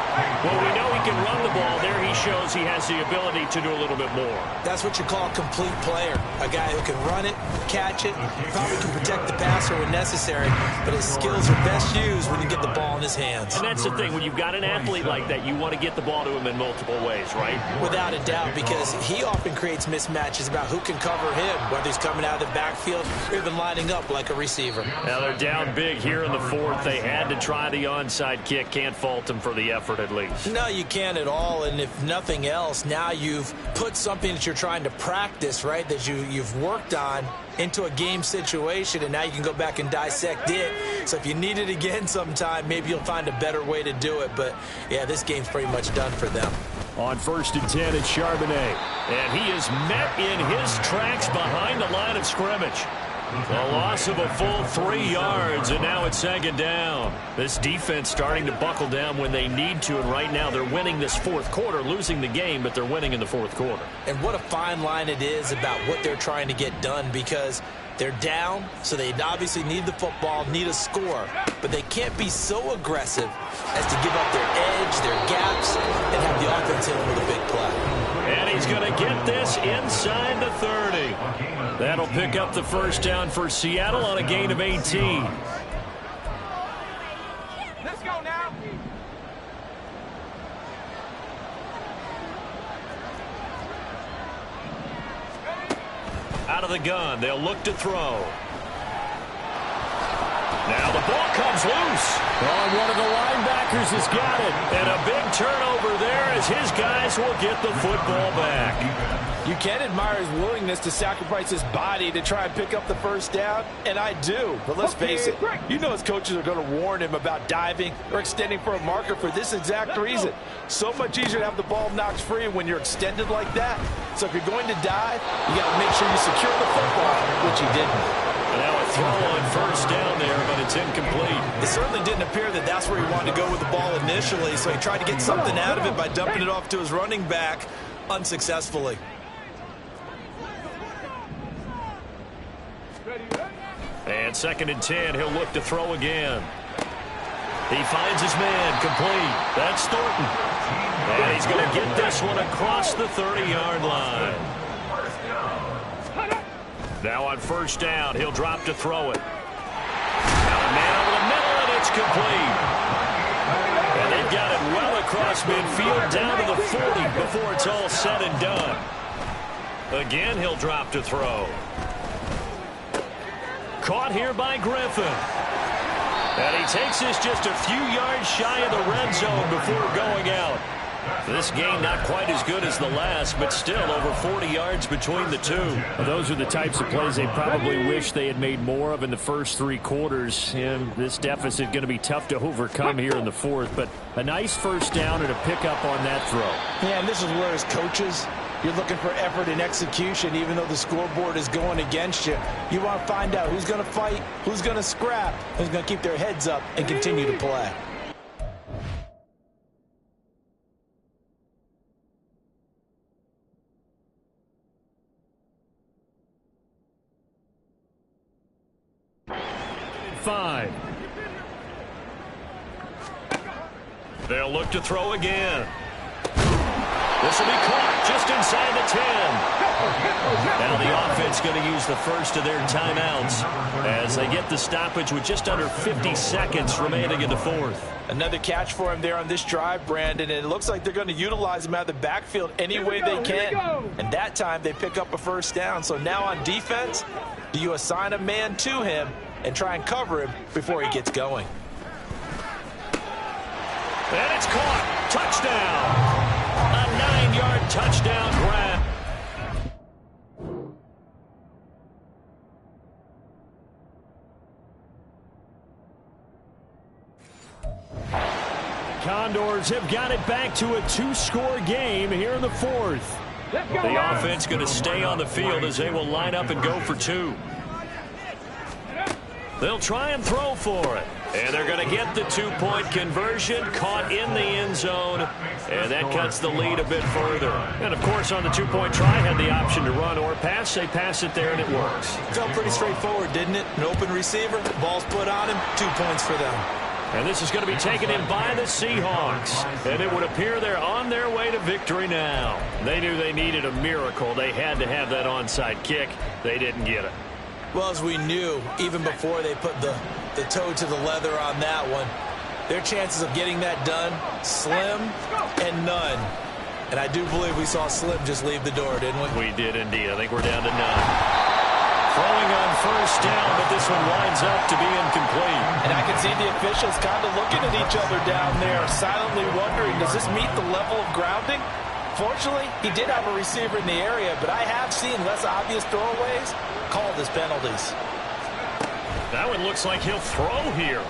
Well, we know he can run the ball. There he shows he has the ability to do a little bit more. That's what you call a complete player. A guy who can run it, catch it, probably can protect the passer when necessary, but his skills are best used when you get the ball in his hands. And that's the thing. When you've got an athlete like that, you want to get the ball to him in multiple ways, right? Without a doubt, because he often creates mismatches about who can cover him, whether he's coming out of the backfield or even lining up like a receiver. Now they're down big here in the 4th. They had to try the onside kick. Can't fault them for the effort at least. No, you can't at all, and if nothing else, now you've put something that you're trying to practice, right, that you've worked on into a game situation, and now you can go back and dissect it. So if you need it again sometime, maybe you'll find a better way to do it. But, yeah, this game's pretty much done for them. On 1st and 10, it's Charbonnet. And he is met in his tracks behind the line of scrimmage. A loss of a full 3 yards, and now it's 2nd down. This defense starting to buckle down when they need to, and right now they're winning this 4th quarter, losing the game, but they're winning in the 4th quarter. And what a fine line it is about what they're trying to get done, because they're down, so they obviously need the football, need a score, but they can't be so aggressive as to give up their edge, their gaps, and have the offense hit them with a big play. And he's going to get this inside the 30. That'll pick up the 1st down for Seattle on a gain of 18. Let's go now. Out of the gun, they'll look to throw. Now the ball comes loose. Oh, one of the linebackers has got it. And a big turnover there as his guys will get the football back. You can admire his willingness to sacrifice his body to try and pick up the 1st down, and I do. But let's face it, you know his coaches are going to warn him about diving or extending for a marker for this exact reason. So much easier to have the ball knocked free when you're extended like that. So if you're going to dive, you got to make sure you secure the football, which he didn't. And now a throw on 1st down there, but it's incomplete. It certainly didn't appear that that's where he wanted to go with the ball initially, so he tried to get something out of it by dumping it off to his running back unsuccessfully. And 2nd and 10, he'll look to throw again. He finds his man, complete. That's Thornton. And he's going to get this one across the 30-yard line. Now on 1st down, he'll drop to throw it. Now a man over the middle, and it's complete. And they've got it well across midfield, down to the 40 before it's all said and done. Again, he'll drop to throw. Caught here by Griffin. And he takes this just a few yards shy of the red zone before going out. This game not quite as good as the last, but still over 40 yards between the two. Well, those are the types of plays they probably wish they had made more of in the first 3 quarters. And this deficit going to be tough to overcome here in the 4th. But a nice 1st down and a pickup on that throw. Yeah, and this is where as coaches, you're looking for effort and execution, even though the scoreboard is going against you. You want to find out who's going to fight, who's going to scrap, who's going to keep their heads up and continue to play. They'll look to throw again. This will be caught just inside the 10. Now the offense going to use the first of their timeouts as they get the stoppage with just under 50 seconds remaining in the 4th. Another catch for him there on this drive, Brandon, and it looks like they're going to utilize him out of the backfield any way they can. And that time they pick up a 1st down. So now on defense, do you assign a man to him and try and cover him before he gets going? And it's caught. Touchdown. A 9-yard touchdown grab. Condors have got it back to a 2-score game here in the 4th. The offense going to stay on the field as they will line up and go for 2. They'll try and throw for it. And they're going to get the 2-point conversion, caught in the end zone, and that cuts the lead a bit further. And, of course, on the 2-point try, had the option to run or pass. They pass it there, and it works. Felt pretty straightforward, didn't it? An open receiver, ball's put on him, 2 points for them. And this is going to be taken in by the Seahawks. And it would appear they're on their way to victory now. They knew they needed a miracle. They had to have that onside kick. They didn't get it. Well, as we knew, even before they put the toe to the leather on that one, their chances of getting that done, slim and none. And I do believe we saw Slim just leave the door, didn't we? We did indeed. I think we're down to none. Throwing on first down, but this one winds up to be incomplete. And I can see the officials kind of looking at each other down there, silently wondering, does this meet the level of grounding? Fortunately, he did have a receiver in the area, but I have seen less obvious throwaways called as penalties. That one looks like he'll throw here.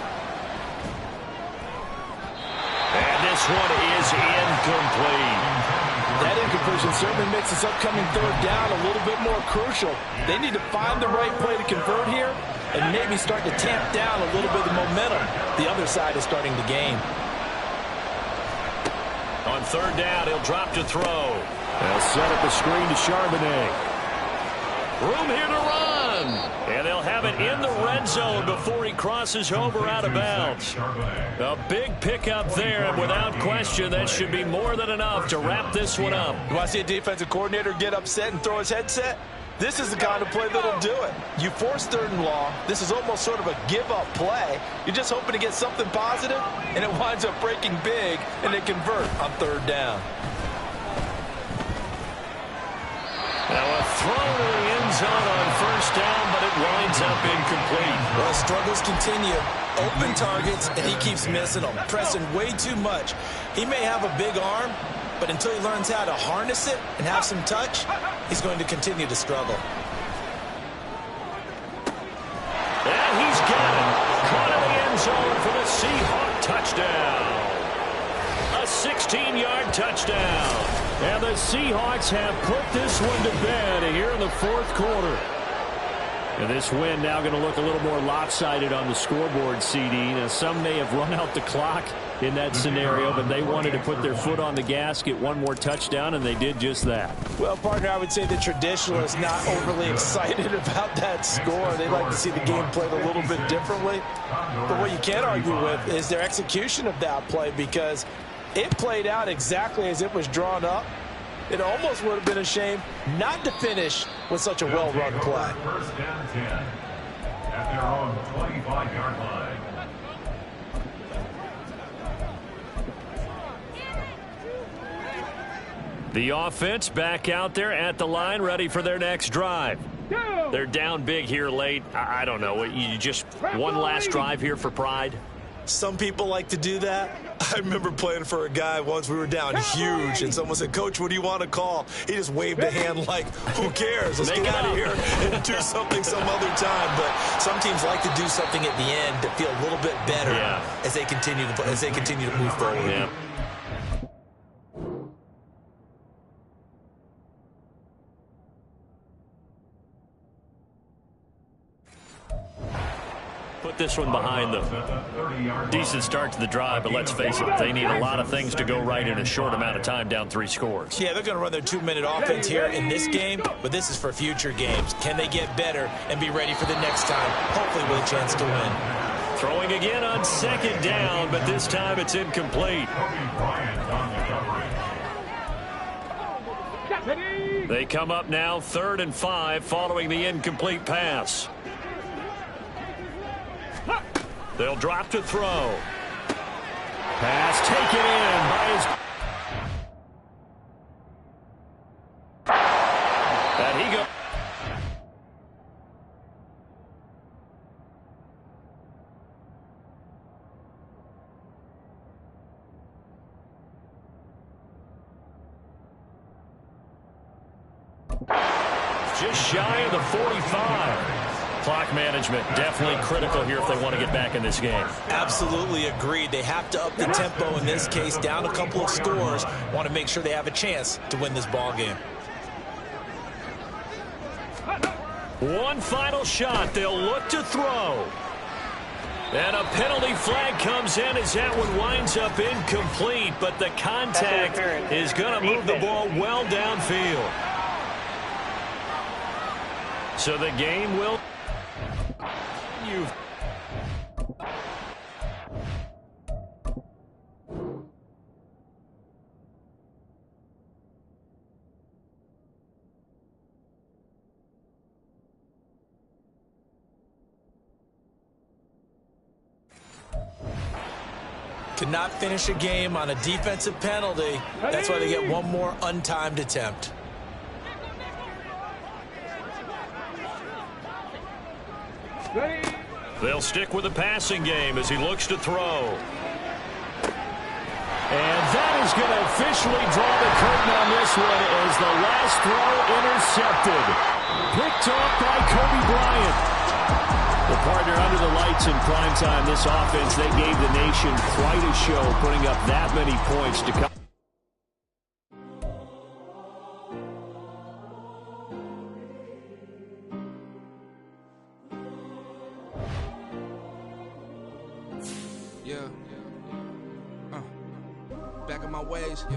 And this one is incomplete. That incompletion certainly makes this upcoming third down a little bit more crucial. They need to find the right play to convert here and maybe start to tamp down a little bit of the momentum the other side is starting to gain. On third down, he'll drop to throw. They'll set up a screen to Charbonnet. Room here to run. And they'll have it in the red zone before he crosses over out of bounds. A big pickup there, and without question, that should be more than enough to wrap this one up. You want to see a defensive coordinator get upset and throw his headset? This is the kind of play that'll do it. You force third and long. This is almost sort of a give-up play. You're just hoping to get something positive, and it winds up breaking big, and they convert on third down. Now a throw to the end zone on first down, but it winds up incomplete. Well, struggles continue. Open targets, and he keeps missing them, pressing way too much. He may have a big arm, but until he learns how to harness it and have some touch, he's going to continue to struggle. And he's got it. Caught in the end zone for the Seahawk touchdown. A 16-yard touchdown. And the Seahawks have put this one to bed here in the fourth quarter. And this win now going to look a little more lopsided on the scoreboard, CD. Now, some may have run out the clock in that scenario, but they wanted to put their foot on the gas, get one more touchdown, and they did just that. Well, partner, I would say the traditionalists not overly excited about that score. They like to see the game played a little bit differently. But what you can't argue with is their execution of that play, because it played out exactly as it was drawn up. It almost would have been a shame not to finish with such a well-run play. First and 10 at their own 25-yard line. The offense back out there at the line, ready for their next drive. They're down big here late. I don't know. You just one last drive here for pride? Some people like to do that. I remember playing for a guy once. We were down huge, and someone said, "Coach, what do you want to call?" He just waved a hand like, "Who cares? Let's get out of here and do something some other time." But some teams like to do something at the end to feel a little bit better as they continue to move forward. Yeah. Put this one behind them. Decent start to the drive, but let's face it, they need a lot of things to go right in a short amount of time, down 3 scores. Yeah, they're going to run their 2-minute offense here in this game, but this is for future games. Can they get better and be ready for the next time, hopefully with a chance to win? Throwing again on second down, but this time it's incomplete. They come up now 3rd and 5 following the incomplete pass. They'll drop to throw. Pass taken in by his... And he goes... Just shy of the 45. Clock management definitely critical here if they want to get back in this game. Absolutely agreed. They have to up the tempo in this case, down a couple of scores. Want to make sure they have a chance to win this ball game. One final shot. They'll look to throw. And a penalty flag comes in as that one winds up incomplete, but the contact is going to move the ball well downfield. So the game will... Cannot finish a game on a defensive penalty. That's why they get one more untimed attempt. They'll stick with the passing game as he looks to throw. And that is going to officially draw the curtain on this one as the last throw intercepted. Picked off by Kobe Bryant. The partner under the lights in primetime, this offense, they gave the nation quite a show, putting up that many points to come. Yeah. Back in my ways. Yeah.